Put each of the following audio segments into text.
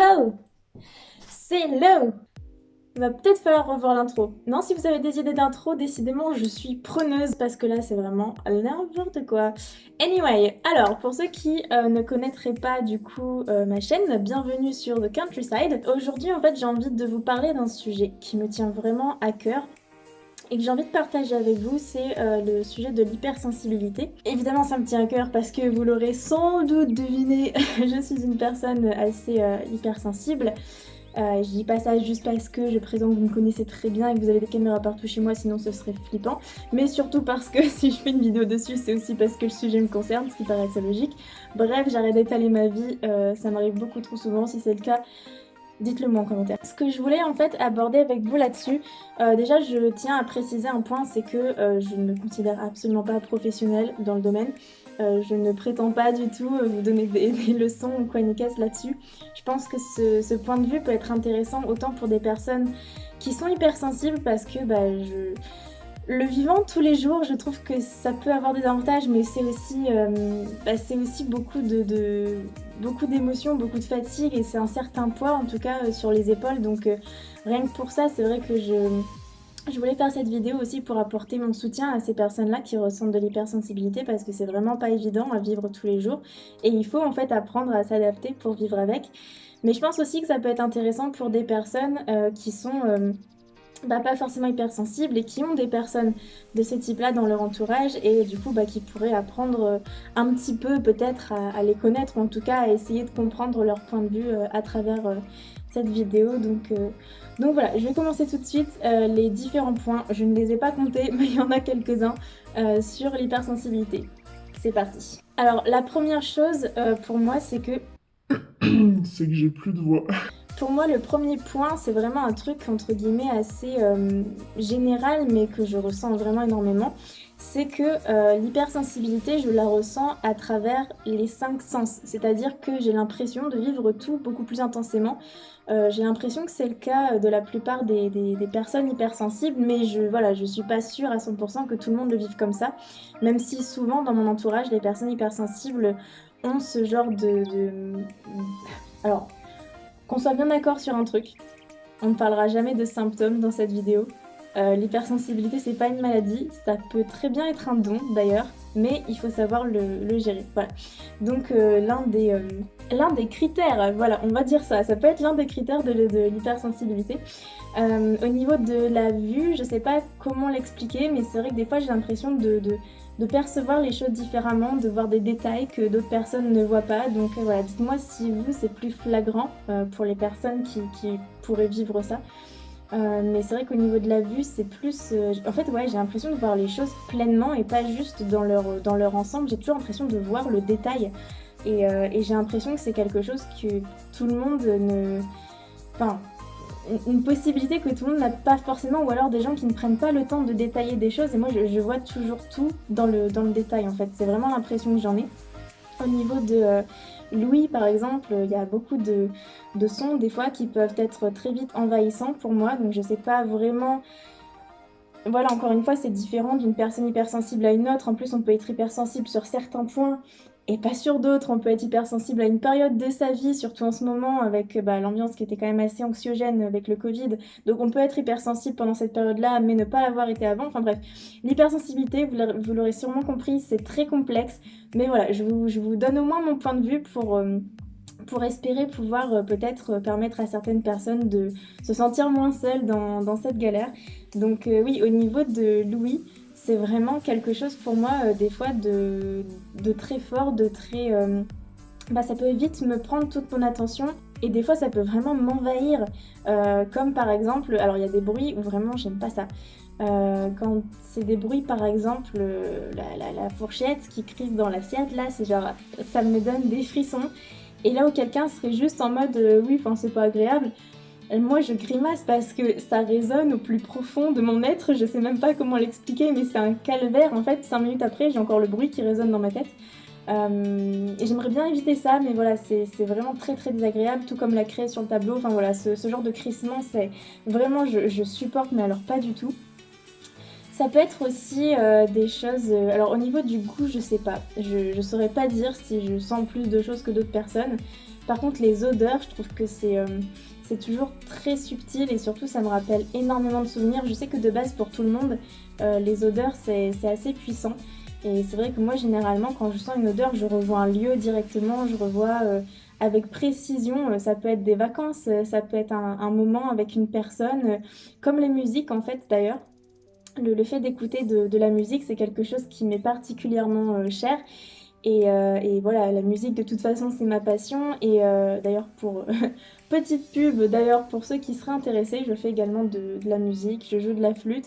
Hello! C'est hello! Il va peut-être falloir revoir l'intro. Non, si vous avez des idées d'intro, décidément, je suis preneuse parce que là, c'est vraiment n'importe quoi. Anyway, alors, pour ceux qui ne connaîtraient pas du coup ma chaîne, bienvenue sur The Countryside. Aujourd'hui, en fait, j'ai envie de vous parler d'un sujet qui me tient vraiment à cœur et que j'ai envie de partager avec vous, c'est le sujet de l'hypersensibilité. Évidemment, ça me tient à cœur parce que vous l'aurez sans doute deviné, je suis une personne assez hypersensible. Je dis pas ça juste parce que je présume que vous me connaissez très bien et que vous avez des caméras partout chez moi, sinon ce serait flippant. Mais surtout parce que si je fais une vidéo dessus, c'est aussi parce que le sujet me concerne, ce qui paraît assez logique. Bref, j'arrête d'étaler ma vie, ça m'arrive beaucoup trop souvent. Si c'est le cas, dites-le moi en commentaire. Ce que je voulais en fait aborder avec vous là-dessus, déjà je tiens à préciser un point, c'est que je ne me considère absolument pas professionnelle dans le domaine. Je ne prétends pas du tout vous donner des leçons ou quoi ni qu'est-ce là-dessus. Je pense que ce point de vue peut être intéressant autant pour des personnes qui sont hypersensibles parce que le vivant tous les jours, je trouve que ça peut avoir des avantages, mais c'est aussi beaucoup beaucoup d'émotions, beaucoup de fatigue et c'est un certain poids en tout cas sur les épaules. Donc rien que pour ça, c'est vrai que je voulais faire cette vidéo aussi pour apporter mon soutien à ces personnes-là qui ressentent de l'hypersensibilité parce que c'est vraiment pas évident à vivre tous les jours et il faut en fait apprendre à s'adapter pour vivre avec. Mais je pense aussi que ça peut être intéressant pour des personnes qui sont pas forcément hypersensibles et qui ont des personnes de ce type-là dans leur entourage et du coup qui pourraient apprendre un petit peu peut-être à les connaître ou en tout cas à essayer de comprendre leur point de vue à travers cette vidéo. Donc voilà, je vais commencer tout de suite les différents points. Je ne les ai pas comptés mais il y en a quelques-uns sur l'hypersensibilité. C'est parti. Alors la première chose pour moi c'est que C'est que j'ai plus de voix. pour moi, le premier point, c'est vraiment un truc entre guillemets assez général, mais que je ressens vraiment énormément. C'est que l'hypersensibilité, je la ressens à travers les cinq sens. C'est-à-dire que j'ai l'impression de vivre tout beaucoup plus intensément. J'ai l'impression que c'est le cas de la plupart des personnes hypersensibles, mais je suis pas sûre à 100% que tout le monde le vive comme ça. Même si souvent, dans mon entourage, les personnes hypersensibles ont ce genre Alors, qu'on soit bien d'accord sur un truc, on ne parlera jamais de symptômes dans cette vidéo. L'hypersensibilité, c'est pas une maladie, ça peut très bien être un don d'ailleurs, mais il faut savoir le gérer. Voilà. Donc l'un des critères, voilà, on va dire ça peut être l'un des critères de l'hypersensibilité. Au niveau de la vue, je sais pas comment l'expliquer, mais c'est vrai que des fois j'ai l'impression de percevoir les choses différemment, de voir des détails que d'autres personnes ne voient pas. Donc voilà, dites-moi si vous, c'est plus flagrant pour les personnes qui pourraient vivre ça. Mais c'est vrai qu'au niveau de la vue, c'est plus... En fait, ouais, j'ai l'impression de voir les choses pleinement et pas juste dans leur ensemble. J'ai toujours l'impression de voir le détail. Et j'ai l'impression que c'est quelque chose que tout le monde ne... Enfin, une possibilité que tout le monde n'a pas forcément, ou alors des gens qui ne prennent pas le temps de détailler des choses. Et moi, je vois toujours tout dans le détail, en fait. C'est vraiment l'impression que j'en ai. Au niveau de l'ouïe, par exemple, il y a beaucoup de sons, des fois, qui peuvent être très vite envahissants pour moi. Donc, je sais pas vraiment... Voilà, encore une fois, c'est différent d'une personne hypersensible à une autre. En plus, on peut être hypersensible sur certains points et pas sur d'autres. On peut être hypersensible à une période de sa vie, surtout en ce moment, avec l'ambiance qui était quand même assez anxiogène avec le Covid. Donc, on peut être hypersensible pendant cette période-là, mais ne pas l'avoir été avant. Enfin bref, l'hypersensibilité, vous l'aurez sûrement compris, c'est très complexe. Mais voilà, je vous donne au moins mon point de vue pour espérer pouvoir peut-être permettre à certaines personnes de se sentir moins seules dans cette galère. Donc oui, au niveau de l'ouïe, c'est vraiment quelque chose pour moi des fois de très fort, de très... ça peut vite me prendre toute mon attention et des fois ça peut vraiment m'envahir. Comme par exemple, alors il y a des bruits où vraiment j'aime pas ça. Quand c'est des bruits par exemple, la fourchette qui crisse dans l'assiette, là c'est genre, ça me donne des frissons. Et là où quelqu'un serait juste en mode oui, enfin c'est pas agréable, moi je grimace parce que ça résonne au plus profond de mon être, je sais même pas comment l'expliquer, mais c'est un calvaire en fait. 5 minutes après, j'ai encore le bruit qui résonne dans ma tête. Et j'aimerais bien éviter ça, mais voilà, c'est vraiment très très désagréable, tout comme la craie sur le tableau. Enfin voilà, ce genre de crissement, c'est vraiment, je supporte, mais alors pas du tout. Ça peut être aussi, des choses, alors au niveau du goût, je sais pas. Je saurais pas dire si je sens plus de choses que d'autres personnes. Par contre, les odeurs, je trouve que c'est toujours très subtil et surtout ça me rappelle énormément de souvenirs. Je sais que de base pour tout le monde, les odeurs c'est assez puissant et c'est vrai que moi généralement quand je sens une odeur, je revois un lieu directement, je revois, avec précision, ça peut être des vacances, ça peut être un moment avec une personne, comme les musiques en fait d'ailleurs. Le fait d'écouter de la musique, c'est quelque chose qui m'est particulièrement cher. Et voilà, la musique de toute façon c'est ma passion. Et d'ailleurs pour petite pub, d'ailleurs pour ceux qui seraient intéressés, je fais également de la musique, je joue de la flûte,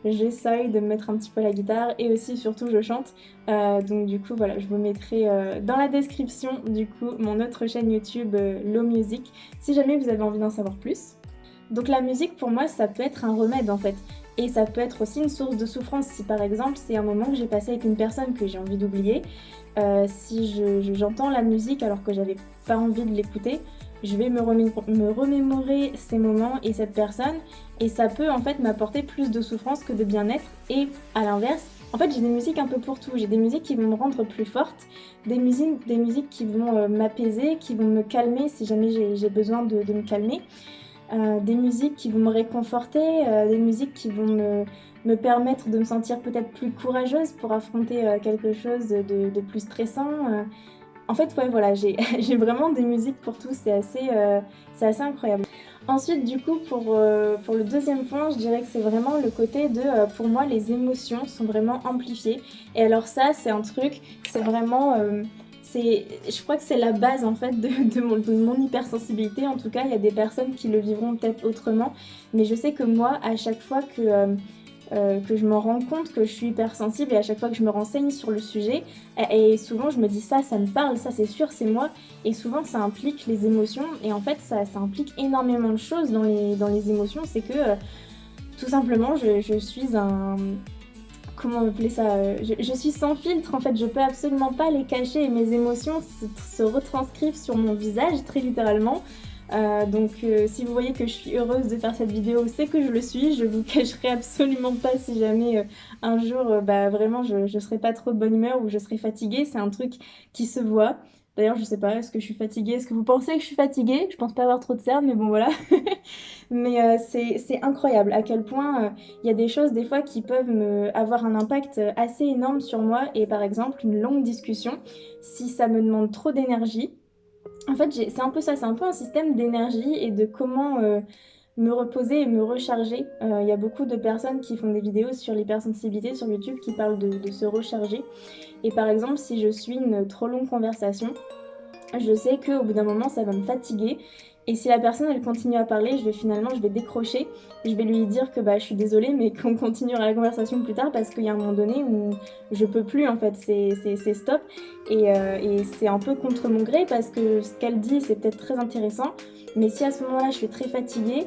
j'essaye de me mettre un petit peu à la guitare et aussi surtout je chante. Donc du coup voilà, je vous mettrai dans la description du coup mon autre chaîne YouTube Low Music si jamais vous avez envie d'en savoir plus. Donc la musique pour moi ça peut être un remède en fait. Et ça peut être aussi une source de souffrance si par exemple c'est un moment que j'ai passé avec une personne que j'ai envie d'oublier. Si j'entends la musique alors que j'avais pas envie de l'écouter, je vais me remémorer ces moments et cette personne et ça peut en fait m'apporter plus de souffrance que de bien-être. Et à l'inverse, en fait j'ai des musiques un peu pour tout. J'ai des musiques qui vont me rendre plus forte, des musiques qui vont m'apaiser, qui vont me calmer si jamais j'ai besoin de me calmer. Des musiques qui vont me réconforter, des musiques qui vont me permettre de me sentir peut-être plus courageuse pour affronter quelque chose de plus stressant. En fait, ouais, voilà, j'ai j'ai vraiment des musiques pour tout, c'est assez incroyable. Ensuite, du coup, pour le deuxième point, je dirais que c'est vraiment le côté de, pour moi, les émotions sont vraiment amplifiées. Et alors ça, c'est un truc, c'est vraiment, je crois que c'est la base en fait de mon hypersensibilité. En tout cas, il y a des personnes qui le vivront peut-être autrement. Mais je sais que moi, à chaque fois que je me rends compte que je suis hypersensible et à chaque fois que je me renseigne sur le sujet, et souvent je me dis ça me parle, ça c'est sûr, c'est moi. Et souvent ça implique les émotions. Et en fait, ça implique énormément de choses dans les émotions. C'est que tout simplement, je suis un comment appeler ça, je suis sans filtre en fait, je peux absolument pas les cacher et mes émotions se retranscrivent sur mon visage très littéralement. Donc si vous voyez que je suis heureuse de faire cette vidéo, c'est que je le suis, je vous cacherai absolument pas si jamais un jour bah vraiment je serai pas trop de bonne humeur ou je serai fatiguée, c'est un truc qui se voit. D'ailleurs je sais pas, est-ce que je suis fatiguée? Est-ce que vous pensez que je suis fatiguée? Je pense pas avoir trop de cernes mais bon voilà. Mais c'est incroyable à quel point il y a des choses des fois qui peuvent avoir un impact assez énorme sur moi. Et par exemple, une longue discussion, si ça me demande trop d'énergie, en fait, c'est un peu ça, c'est un peu un système d'énergie et de comment me reposer et me recharger. Il y a beaucoup de personnes qui font des vidéos sur l'hypersensibilité sur YouTube qui parlent de se recharger. Et par exemple, si je suis une trop longue conversation, je sais qu'au bout d'un moment, ça va me fatiguer. Et si la personne, elle continue à parler, je vais décrocher. Je vais lui dire que bah, je suis désolée, mais qu'on continuera la conversation plus tard parce qu'il y a un moment donné où je peux plus, en fait, c'est stop. Et c'est un peu contre mon gré parce que ce qu'elle dit, c'est peut-être très intéressant. Mais si à ce moment-là, je suis très fatiguée,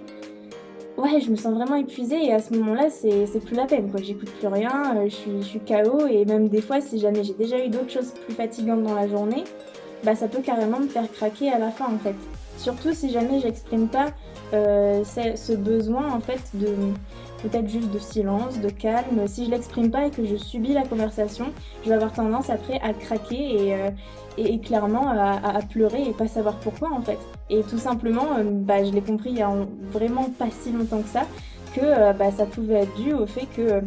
ouais, je me sens vraiment épuisée et à ce moment-là, c'est plus la peine, quoi. J'écoute plus rien, je suis KO et même des fois, si jamais j'ai déjà eu d'autres choses plus fatigantes dans la journée, bah ça peut carrément me faire craquer à la fin en fait. Surtout si jamais j'exprime pas ce besoin en fait de peut-être juste de silence, de calme. Si je l'exprime pas et que je subis la conversation, je vais avoir tendance après à craquer et clairement à pleurer et pas savoir pourquoi en fait. Et tout simplement, bah, je l'ai compris il y a vraiment pas si longtemps que ça, que bah, ça pouvait être dû au fait que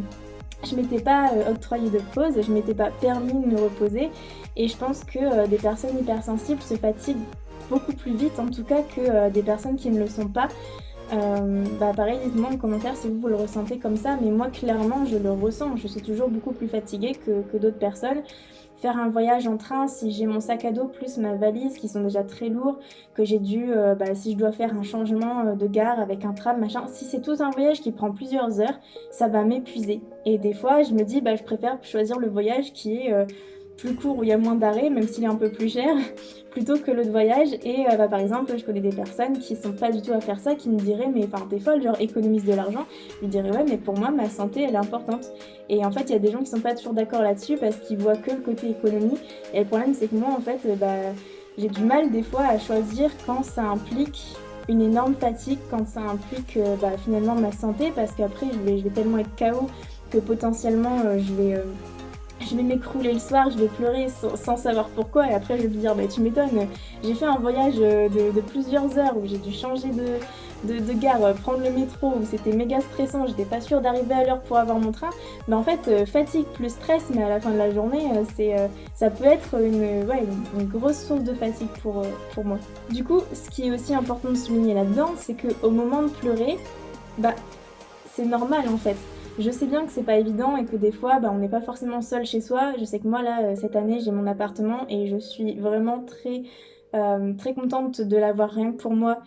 je m'étais pas octroyé de pause, je m'étais pas permis de me reposer. Et je pense que des personnes hypersensibles se fatiguent beaucoup plus vite en tout cas que des personnes qui ne le sont pas. Bah pareil, dites-moi en commentaire si vous le ressentez comme ça, mais moi clairement je le ressens, je suis toujours beaucoup plus fatiguée que d'autres personnes. Faire un voyage en train, si j'ai mon sac à dos plus ma valise qui sont déjà très lourds, que j'ai dû, bah, si je dois faire un changement de gare avec un tram, machin, si c'est tout un voyage qui prend plusieurs heures, ça va m'épuiser. Et des fois je me dis, bah, je préfère choisir le voyage qui est plus court où il y a moins d'arrêts, même s'il est un peu plus cher, plutôt que l'autre voyage. Et bah, par exemple, je connais des personnes qui sont pas du tout à faire ça, qui me diraient, mais enfin, t'es folle, genre économise de l'argent. Je lui dirais, ouais, mais pour moi, ma santé, elle est importante. Et en fait, il y a des gens qui sont pas toujours d'accord là-dessus parce qu'ils voient que le côté économie. Et le problème, c'est que moi, en fait, bah, j'ai du mal des fois à choisir quand ça implique une énorme fatigue, quand ça implique bah, finalement ma santé, parce qu'après, je vais tellement être KO que potentiellement je vais m'écrouler le soir, je vais pleurer sans savoir pourquoi et après je vais me dire bah tu m'étonnes, j'ai fait un voyage de plusieurs heures où j'ai dû changer de gare, prendre le métro, où c'était méga stressant, j'étais pas sûre d'arriver à l'heure pour avoir mon train. Mais en fait, fatigue plus stress, mais à la fin de la journée, ça peut être une grosse source de fatigue pour moi. Du coup, ce qui est aussi important de souligner là-dedans, c'est qu'au moment de pleurer, bah c'est normal en fait. Je sais bien que c'est pas évident et que des fois, bah, on n'est pas forcément seul chez soi. Je sais que moi là, cette année, j'ai mon appartement et je suis vraiment très contente de l'avoir rien que pour moi.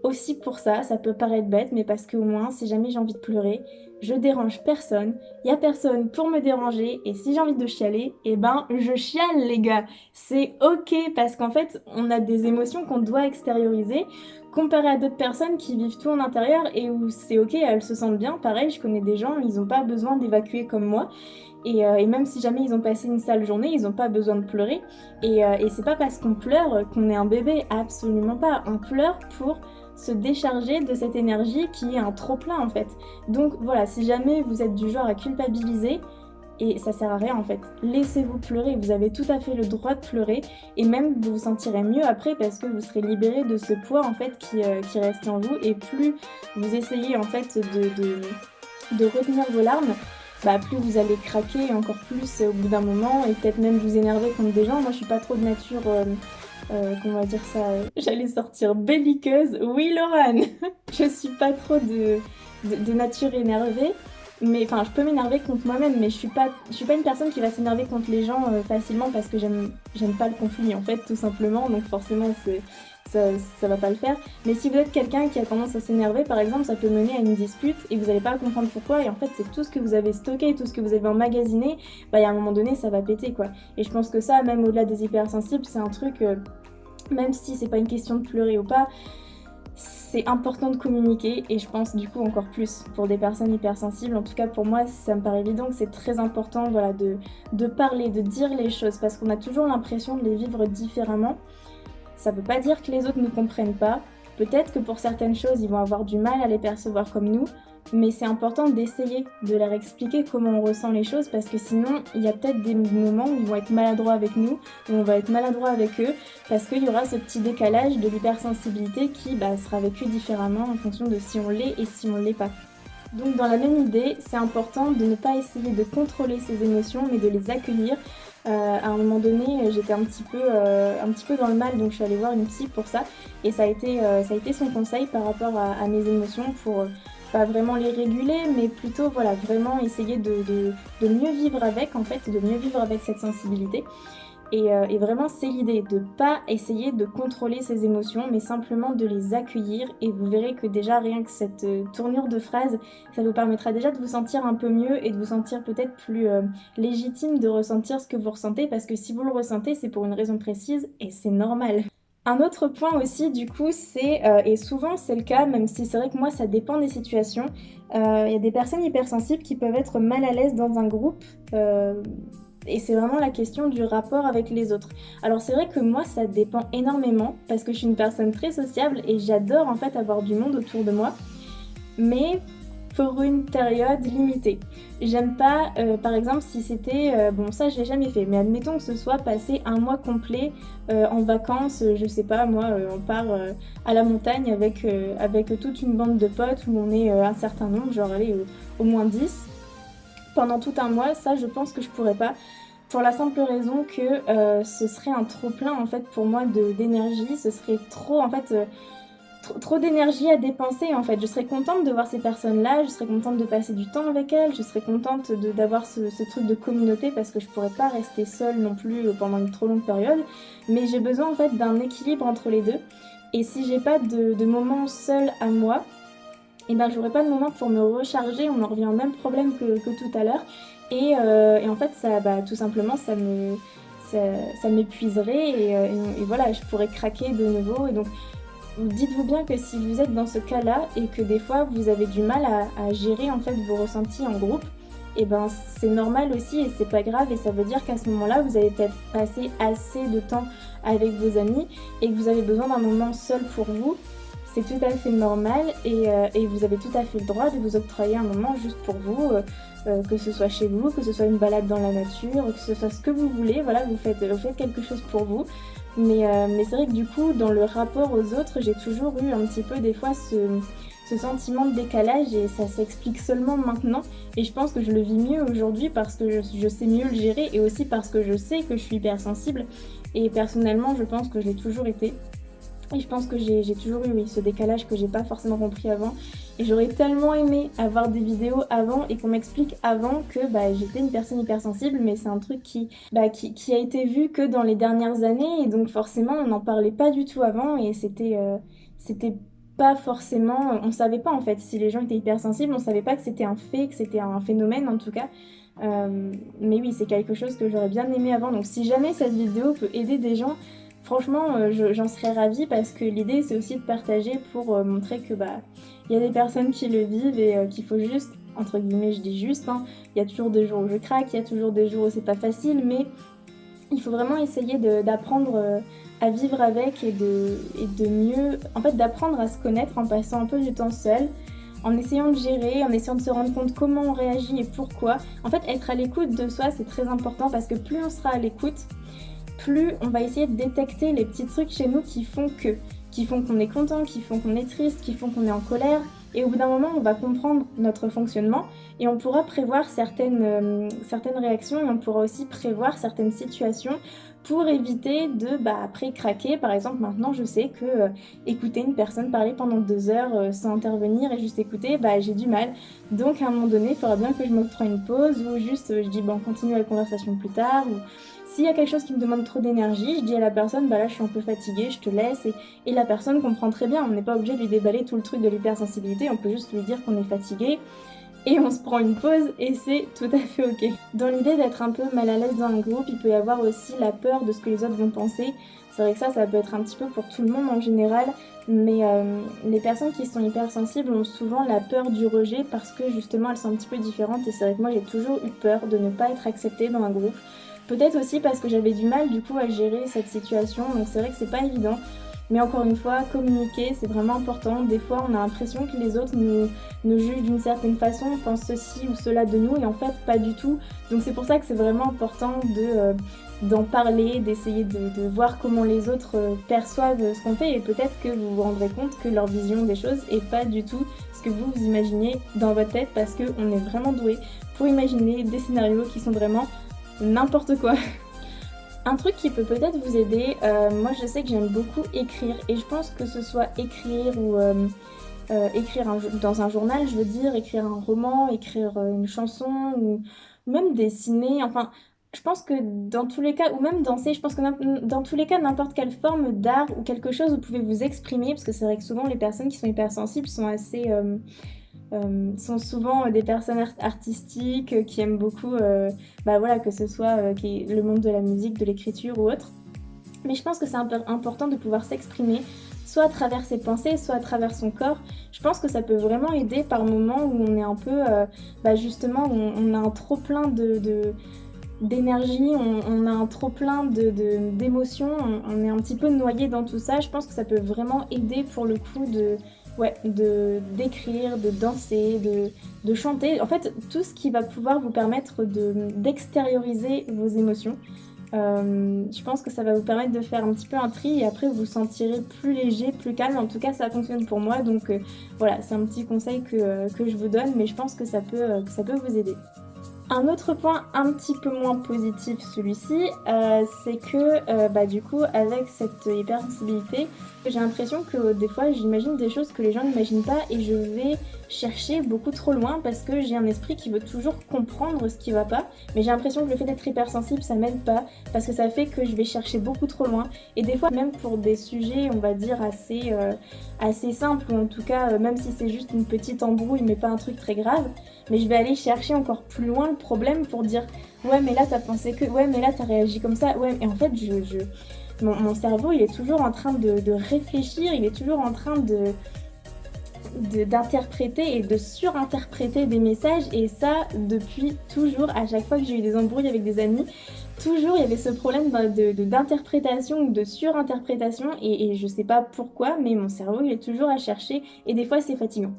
Aussi pour ça, ça peut paraître bête, mais parce qu'au moins, si jamais j'ai envie de pleurer, je dérange personne, il y a personne pour me déranger, et si j'ai envie de chialer, eh ben je chiale les gars. C'est ok, parce qu'en fait, on a des émotions qu'on doit extérioriser, comparé à d'autres personnes qui vivent tout en intérieur et où c'est ok, elles se sentent bien. Pareil, je connais des gens, ils n'ont pas besoin d'évacuer comme moi. Et même si jamais ils ont passé une sale journée, ils n'ont pas besoin de pleurer. Et c'est pas parce qu'on pleure qu'on est un bébé, absolument pas. On pleure pour se décharger de cette énergie qui est un trop-plein en fait. Donc voilà, si jamais vous êtes du genre à culpabiliser, et ça sert à rien en fait, laissez-vous pleurer, vous avez tout à fait le droit de pleurer, et même vous vous sentirez mieux après parce que vous serez libéré de ce poids en fait qui reste en vous, et plus vous essayez en fait de retenir vos larmes, bah plus vous allez craquer encore plus au bout d'un moment, et peut-être même vous énerver contre des gens. Moi je suis pas trop de nature... comment on va dire ça, j'allais sortir belliqueuse, oui Laurane. Je suis pas trop de nature énervée, mais enfin je peux m'énerver contre moi-même, mais je suis pas une personne qui va s'énerver contre les gens facilement parce que j'aime pas le conflit en fait, tout simplement, donc forcément ça va pas le faire. Mais si vous êtes quelqu'un qui a tendance à s'énerver par exemple, ça peut mener à une dispute et vous allez pas comprendre pourquoi, et en fait c'est tout ce que vous avez stocké, tout ce que vous avez emmagasiné, bah il y a un moment donné ça va péter quoi. Et je pense que ça, même au-delà des hypersensibles, c'est un truc, même si c'est pas une question de pleurer ou pas, c'est important de communiquer, et je pense du coup encore plus pour des personnes hypersensibles. En tout cas pour moi ça me paraît évident que c'est très important, voilà, de parler, de dire les choses, parce qu'on a toujours l'impression de les vivre différemment. Ça veut pas dire que les autres ne comprennent pas, peut-être que pour certaines choses ils vont avoir du mal à les percevoir comme nous, mais c'est important d'essayer de leur expliquer comment on ressent les choses, parce que sinon il y a peut-être des moments où ils vont être maladroits avec nous, où on va être maladroit avec eux, parce qu'il y aura ce petit décalage de l'hypersensibilité qui sera vécu différemment en fonction de si on l'est et si on l'est pas. Donc dans la même idée, c'est important de ne pas essayer de contrôler ses émotions, mais de les accueillir. À un moment donné, j'étais un petit peu dans le mal, donc je suis allée voir une psy pour ça, et ça a été son conseil par rapport à mes émotions, pour pas vraiment les réguler, mais plutôt voilà, vraiment essayer de mieux vivre avec, en fait, de mieux vivre avec cette sensibilité. Et vraiment c'est l'idée, de pas essayer de contrôler ses émotions, mais simplement de les accueillir, et vous verrez que déjà rien que cette tournure de phrase, ça vous permettra déjà de vous sentir un peu mieux et de vous sentir peut-être plus légitime de ressentir ce que vous ressentez, parce que si vous le ressentez, c'est pour une raison précise et c'est normal. Un autre point aussi du coup, c'est, et souvent c'est le cas, même si c'est vrai que moi ça dépend des situations, il y a des personnes hypersensibles qui peuvent être mal à l'aise dans un groupe, et c'est vraiment la question du rapport avec les autres. Alors c'est vrai que moi ça dépend énormément, parce que je suis une personne très sociable et j'adore en fait avoir du monde autour de moi, mais pour une période limitée. J'aime pas, par exemple, si c'était, bon ça je l'ai jamais fait, mais admettons que ce soit passer un mois complet en vacances, je sais pas moi, on part à la montagne avec toute une bande de potes où on est un certain nombre, genre allez, au moins 10, pendant tout un mois. Ça je pense que je pourrais pas, pour la simple raison que ce serait un trop plein en fait pour moi d'énergie, ce serait trop en fait... trop d'énergie à dépenser en fait. Je serais contente de voir ces personnes-là, je serais contente de passer du temps avec elles, je serais contente d'avoir ce truc de communauté, parce que je pourrais pas rester seule non plus pendant une trop longue période, mais j'ai besoin en fait d'un équilibre entre les deux, et si j'ai pas de moments seule à moi, et ben j'aurai pas de moment pour me recharger. On en revient au même problème que tout à l'heure, et en fait ça, tout simplement ça m'épuiserait, et voilà, je pourrais craquer de nouveau. Et donc dites-vous bien que si vous êtes dans ce cas-là et que des fois vous avez du mal à gérer en fait vos ressentis en groupe, et ben c'est normal aussi, et c'est pas grave, et ça veut dire qu'à ce moment-là vous avez peut-être passé assez de temps avec vos amis et que vous avez besoin d'un moment seul pour vous. c'est tout à fait normal et vous avez tout à fait le droit de vous octroyer un moment juste pour vous, que ce soit chez vous, que ce soit une balade dans la nature, que ce soit ce que vous voulez, voilà, vous faites quelque chose pour vous. Mais c'est vrai que du coup, dans le rapport aux autres, j'ai toujours eu un petit peu des fois ce sentiment de décalage et ça s'explique seulement maintenant. Et je pense que je le vis mieux aujourd'hui parce que je sais mieux le gérer et aussi parce que je sais que je suis hypersensible. Et personnellement, je pense que je l'ai toujours été. Et je pense que j'ai toujours eu, oui, ce décalage que j'ai pas forcément compris avant. Et j'aurais tellement aimé avoir des vidéos avant et qu'on m'explique avant que bah, j'étais une personne hypersensible, mais c'est un truc qui a été vu que dans les dernières années. Et donc forcément, on n'en parlait pas du tout avant et c'était pas forcément... On savait pas en fait si les gens étaient hypersensibles, on savait pas que c'était un fait, que c'était un phénomène en tout cas. Mais oui, c'est quelque chose que j'aurais bien aimé avant. Donc si jamais cette vidéo peut aider des gens, franchement, j'en serais ravie parce que l'idée c'est aussi de partager pour montrer que bah il y a des personnes qui le vivent et qu'il faut juste, entre guillemets, je dis juste, hein, il y a toujours des jours où je craque, il y a toujours des jours où c'est pas facile, mais il faut vraiment essayer d'apprendre à vivre avec et de mieux, en fait, d'apprendre à se connaître en passant un peu du temps seul, en essayant de gérer, en essayant de se rendre compte comment on réagit et pourquoi. En fait, être à l'écoute de soi, c'est très important parce que plus on sera à l'écoute, plus on va essayer de détecter les petits trucs chez nous qui font qu'on est content, qui font qu'on est triste, qui font qu'on est en colère. Et au bout d'un moment, on va comprendre notre fonctionnement et on pourra prévoir certaines réactions et on pourra aussi prévoir certaines situations pour éviter de après craquer. Par exemple, maintenant, je sais que écouter une personne parler pendant 2 heures sans intervenir et juste écouter, j'ai du mal. Donc à un moment donné, il faudra bien que je m'octroie une pause ou juste je dis on continue la conversation plus tard. Ou s'il y a quelque chose qui me demande trop d'énergie, je dis à la personne, là je suis un peu fatiguée, je te laisse. Et la personne comprend très bien, on n'est pas obligé de lui déballer tout le truc de l'hypersensibilité, on peut juste lui dire qu'on est fatigué. Et on se prend une pause et c'est tout à fait ok. Dans l'idée d'être un peu mal à l'aise dans un groupe, il peut y avoir aussi la peur de ce que les autres vont penser. C'est vrai que ça peut être un petit peu pour tout le monde en général, mais les personnes qui sont hypersensibles ont souvent la peur du rejet parce que justement elles sont un petit peu différentes et c'est vrai que moi j'ai toujours eu peur de ne pas être acceptée dans un groupe. Peut-être aussi parce que j'avais du mal du coup à gérer cette situation, donc c'est vrai que c'est pas évident. Mais encore une fois, communiquer, c'est vraiment important. Des fois, on a l'impression que les autres nous jugent d'une certaine façon, pensent ceci ou cela de nous, et en fait, pas du tout. Donc c'est pour ça que c'est vraiment important d'en parler, d'essayer de voir comment les autres perçoivent ce qu'on fait, et peut-être que vous vous rendrez compte que leur vision des choses est pas du tout ce que vous imaginez dans votre tête, parce qu'on est vraiment doué pour imaginer des scénarios qui sont vraiment n'importe quoi. Un truc qui peut peut-être vous aider, moi je sais que j'aime beaucoup écrire et je pense que ce soit écrire ou écrire dans un journal, je veux dire, écrire un roman, écrire une chanson ou même dessiner, enfin je pense que dans tous les cas, ou même danser, je pense que dans tous les cas, n'importe quelle forme d'art ou quelque chose, vous pouvez vous exprimer parce que c'est vrai que souvent les personnes qui sont hypersensibles sont assez... sont souvent des personnes artistiques qui aiment beaucoup voilà, que ce soit le monde de la musique, de l'écriture ou autre. Mais je pense que c'est important de pouvoir s'exprimer, soit à travers ses pensées, soit à travers son corps. Je pense que ça peut vraiment aider par moments où on est un peu, justement, où on a un trop-plein d'énergie, on a un trop-plein d'émotions, on est un petit peu noyé dans tout ça. Je pense que ça peut vraiment aider pour le coup d'écrire, de danser, de chanter. En fait, tout ce qui va pouvoir vous permettre d'extérioriser vos émotions. Je pense que ça va vous permettre de faire un petit peu un tri et après vous vous sentirez plus léger, plus calme. En tout cas, ça fonctionne pour moi. Donc voilà, c'est un petit conseil que je vous donne, mais je pense que ça peut vous aider. Un autre point un petit peu moins positif, celui-ci, c'est que du coup, avec cette hypersensibilité, j'ai l'impression que des fois, j'imagine des choses que les gens n'imaginent pas et je vais chercher beaucoup trop loin parce que j'ai un esprit qui veut toujours comprendre ce qui va pas. Mais j'ai l'impression que le fait d'être hypersensible, ça m'aide pas parce que ça fait que je vais chercher beaucoup trop loin. Et des fois, même pour des sujets, on va dire, assez simples, ou en tout cas, même si c'est juste une petite embrouille, mais pas un truc très grave, mais je vais aller chercher encore plus loin le problème pour dire ouais mais là t'as pensé que, ouais mais là t'as réagi comme ça, ouais, et en fait mon cerveau il est toujours en train de réfléchir, il est toujours en train d'interpréter et de surinterpréter des messages, et ça depuis toujours, à chaque fois que j'ai eu des embrouilles avec des amis, toujours, il y avait ce problème d'interprétation ou de surinterprétation et je sais pas pourquoi, mais mon cerveau, il est toujours à chercher et des fois, c'est fatigant.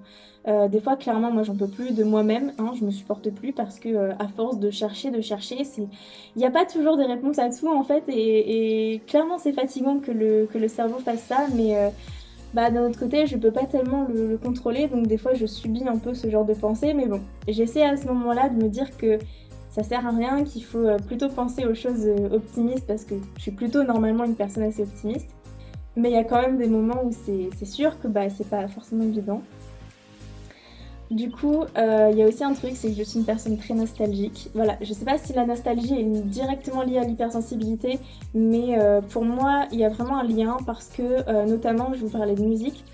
Des fois, clairement, moi, j'en peux plus de moi-même, hein, je me supporte plus parce que à force de chercher, il n'y a pas toujours des réponses à tout en fait et clairement, c'est fatigant que le cerveau fasse ça, mais bah, d'un autre côté, je peux pas tellement le contrôler, donc des fois, je subis un peu ce genre de pensée, mais bon, j'essaie à ce moment-là de me dire que ça sert à rien, qu'il faut plutôt penser aux choses optimistes parce que je suis plutôt normalement une personne assez optimiste. Mais il y a quand même des moments où c'est sûr que bah, c'est pas forcément évident. Du coup, il y a aussi un truc, c'est que je suis une personne très nostalgique. Voilà, je sais pas si la nostalgie est directement liée à l'hypersensibilité, mais pour moi, il y a vraiment un lien parce que, notamment, je vous parlais de musique.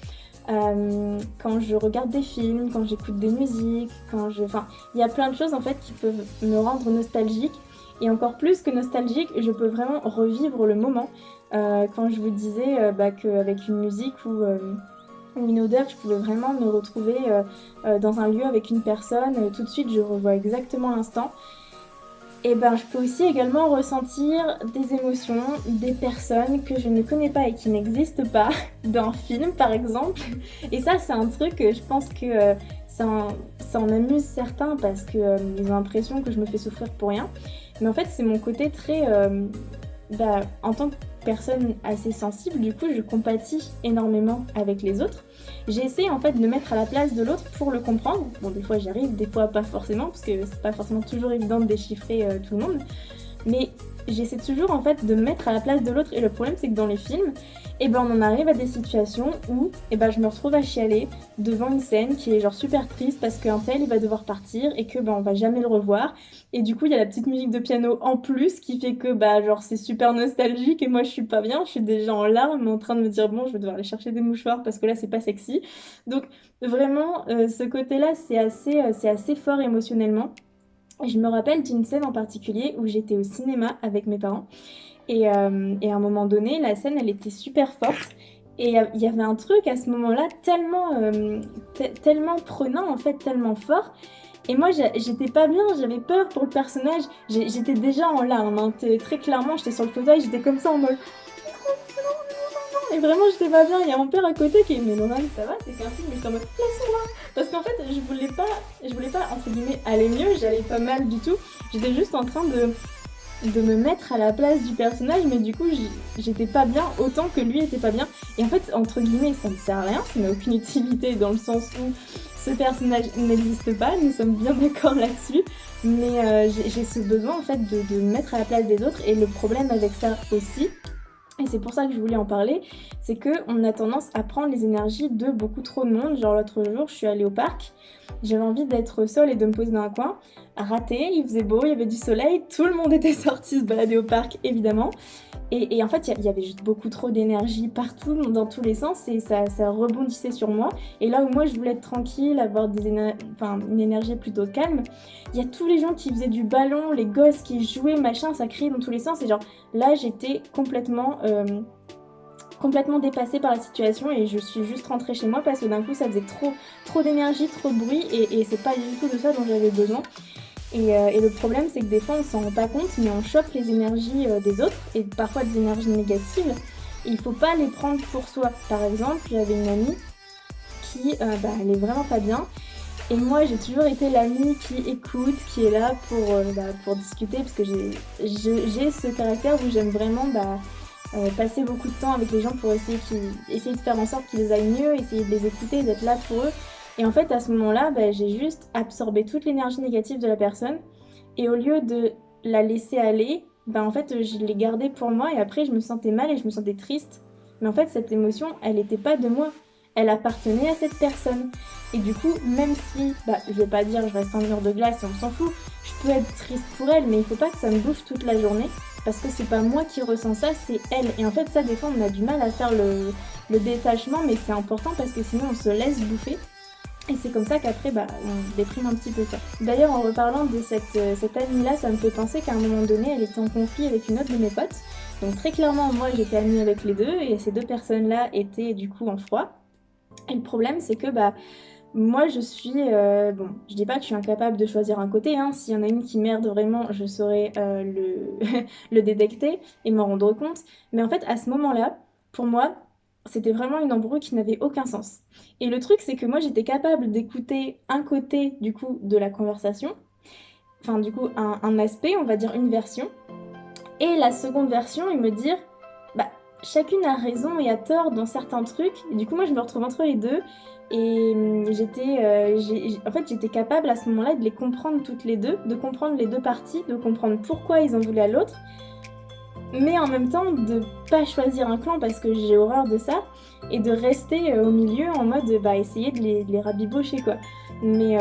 Quand je regarde des films, quand j'écoute des musiques, Enfin, il y a plein de choses en fait qui peuvent me rendre nostalgique. Et encore plus que nostalgique, je peux vraiment revivre le moment. Quand je vous disais bah, qu'avec une musique ou une odeur, je pouvais vraiment me retrouver dans un lieu avec une personne, tout de suite je revois exactement l'instant. Et ben, je peux aussi également ressentir des émotions, des personnes que je ne connais pas et qui n'existent pas, d'un film par exemple. Et ça, c'est un truc, je pense que ça en amuse certains parce qu'ils ont l'impression que je me fais souffrir pour rien. Mais en fait, c'est mon côté très... bah, en tant que personne assez sensible, du coup, je compatis énormément avec les autres. J'essaie en fait de me mettre à la place de l'autre pour le comprendre. Bon, des fois j'y arrive, des fois pas forcément, parce que c'est pas forcément toujours évident de déchiffrer tout le monde. Mais j'essaie toujours en fait de me mettre à la place de l'autre. Et le problème, c'est que dans les films, eh ben, on en arrive à des situations où eh ben, je me retrouve à chialer devant une scène qui est genre super triste parce qu'un tel il va devoir partir et que ben, on va jamais le revoir. Et du coup, il y a la petite musique de piano en plus qui fait que bah, genre, c'est super nostalgique et moi je suis pas bien, je suis déjà en larmes en train de me dire bon, je vais devoir aller chercher des mouchoirs parce que là c'est pas sexy. Donc vraiment, ce côté-là, c'est assez fort émotionnellement. Je me rappelle d'une scène en particulier où j'étais au cinéma avec mes parents et à un moment donné, la scène, elle était super forte. Et il y avait un truc à ce moment-là tellement prenant, en fait, tellement fort. Et moi, j'étais pas bien, j'avais peur pour le personnage. J'étais déjà en larmes, hein. Très clairement, j'étais sur le fauteuil, j'étais comme ça en mode... Et vraiment, j'étais pas bien. Il y a mon père à côté qui est mais Laurent, ça va, c'est qu'un film, mais j'étais en mode laisse-moi. Parce qu'en fait, je voulais pas, entre guillemets, aller mieux, j'allais pas mal du tout. J'étais juste en train de me mettre à la place du personnage, mais du coup, j'étais pas bien autant que lui était pas bien. Et en fait, entre guillemets, ça ne sert à rien, ça n'a aucune utilité dans le sens où ce personnage n'existe pas, nous sommes bien d'accord là-dessus. Mais j'ai ce besoin en fait de me mettre à la place des autres. Et le problème avec ça aussi, et c'est pour ça que je voulais en parler, c'est qu'on a tendance à prendre les énergies de beaucoup trop de monde. Genre l'autre jour, je suis allée au parc, j'avais envie d'être seule et de me poser dans un coin. Raté, il faisait beau, il y avait du soleil, tout le monde était sorti se balader au parc, évidemment. Et en fait, il y avait juste beaucoup trop d'énergie partout, dans tous les sens, et ça rebondissait sur moi. Et là où moi, je voulais être tranquille, avoir une énergie plutôt calme, il y a tous les gens qui faisaient du ballon, les gosses qui jouaient, machin, ça criait dans tous les sens. Et genre, là, j'étais complètement dépassée par la situation et je suis juste rentrée chez moi parce que d'un coup, ça faisait trop d'énergie, trop de bruit, et c'est pas du tout de ça dont j'avais besoin. Et le problème, c'est que des fois, on s'en rend pas compte, mais on chope les énergies des autres, et parfois des énergies négatives, et il faut pas les prendre pour soi. Par exemple, j'avais une amie qui, elle est vraiment pas bien, et moi, j'ai toujours été l'amie qui écoute, qui est là pour discuter, parce que j'ai ce caractère où j'aime vraiment passer beaucoup de temps avec les gens pour essayer de faire en sorte qu'ils aillent mieux, essayer de les écouter, d'être là pour eux. Et en fait, à ce moment-là, j'ai juste absorbé toute l'énergie négative de la personne. Et au lieu de la laisser aller, en fait, je l'ai gardée pour moi. Et après, je me sentais mal et je me sentais triste. Mais en fait, cette émotion, elle n'était pas de moi. Elle appartenait à cette personne. Et du coup, même si, je vais pas dire je reste un mur de glace et on s'en fout, je peux être triste pour elle, mais il faut pas que ça me bouffe toute la journée. Parce que c'est pas moi qui ressens ça, c'est elle. Et en fait, ça, des fois, on a du mal à faire le détachement, mais c'est important parce que sinon, on se laisse bouffer. Et c'est comme ça qu'après, on déprime un petit peu, quoi. D'ailleurs, en reparlant de cette amie-là, ça me fait penser qu'à un moment donné, elle était en conflit avec une autre de mes potes. Donc très clairement, moi, j'étais amie avec les deux, et ces deux personnes-là étaient du coup en froid. Et le problème, c'est que Moi je suis, bon, je dis pas que je suis incapable de choisir un côté, hein. S'il y en a une qui merde vraiment, je saurais, le le détecter et m'en rendre compte. Mais en fait, à ce moment-là, pour moi, c'était vraiment une embrouille qui n'avait aucun sens. Et le truc, c'est que moi, j'étais capable d'écouter un côté, du coup, de la conversation, enfin, du coup, un aspect, on va dire une version, et la seconde version et me dire: «Bah, chacune a raison et a tort dans certains trucs» et du coup, moi, je me retrouve entre les 2 et en fait, j'étais capable à ce moment-là de les comprendre toutes les 2, de comprendre les 2 parties, de comprendre pourquoi ils en voulaient à l'autre, mais en même temps de pas choisir un camp parce que j'ai horreur de ça et de rester, au milieu en mode, bah, essayer de les rabibocher, quoi. Mais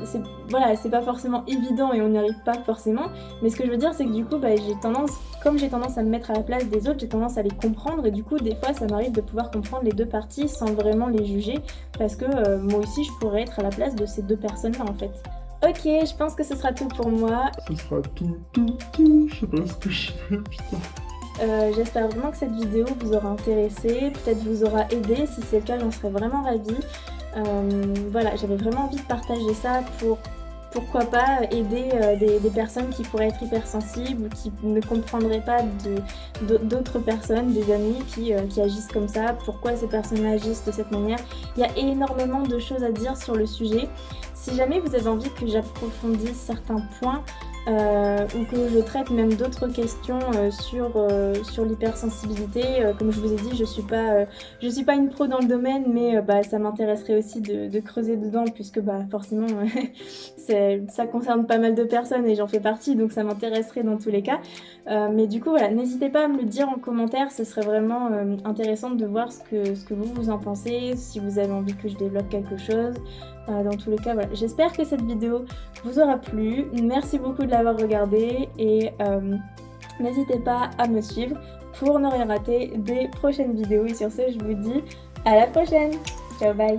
c'est voilà, c'est pas forcément évident et on n'y arrive pas forcément, mais ce que je veux dire, c'est que du coup, bah, comme j'ai tendance à me mettre à la place des autres, j'ai tendance à les comprendre et du coup, des fois, ça m'arrive de pouvoir comprendre les 2 parties sans vraiment les juger parce que, moi aussi, je pourrais être à la place de ces 2 personnes-là, en fait. OK, je pense que ce sera tout pour moi. Ce sera tout. Je sais pas ce que je fais, putain. J'espère vraiment que cette vidéo vous aura intéressé, peut-être vous aura aidé. Si c'est le cas, j'en serais vraiment ravie. Voilà, j'avais vraiment envie de partager ça pour, pourquoi pas, aider des personnes qui pourraient être hypersensibles ou qui ne comprendraient pas d'autres personnes, des amis qui agissent comme ça, pourquoi ces personnes-là agissent de cette manière. Il y a énormément de choses à dire sur le sujet. Si jamais vous avez envie que j'approfondisse certains points, ou que je traite même d'autres questions sur l'hypersensibilité. Comme je vous ai dit, je suis pas une pro dans le domaine, mais bah, ça m'intéresserait aussi de creuser dedans puisque bah, forcément ça concerne pas mal de personnes et j'en fais partie, donc ça m'intéresserait dans tous les cas. Mais du coup, voilà, n'hésitez pas à me le dire en commentaire, ce serait vraiment intéressant de voir ce que vous en pensez, si vous avez envie que je développe quelque chose. Dans tous les cas, voilà. J'espère que cette vidéo vous aura plu. Merci beaucoup de l'avoir regardée et n'hésitez pas à me suivre pour ne rien rater des prochaines vidéos. Et sur ce, je vous dis à la prochaine. Ciao, bye.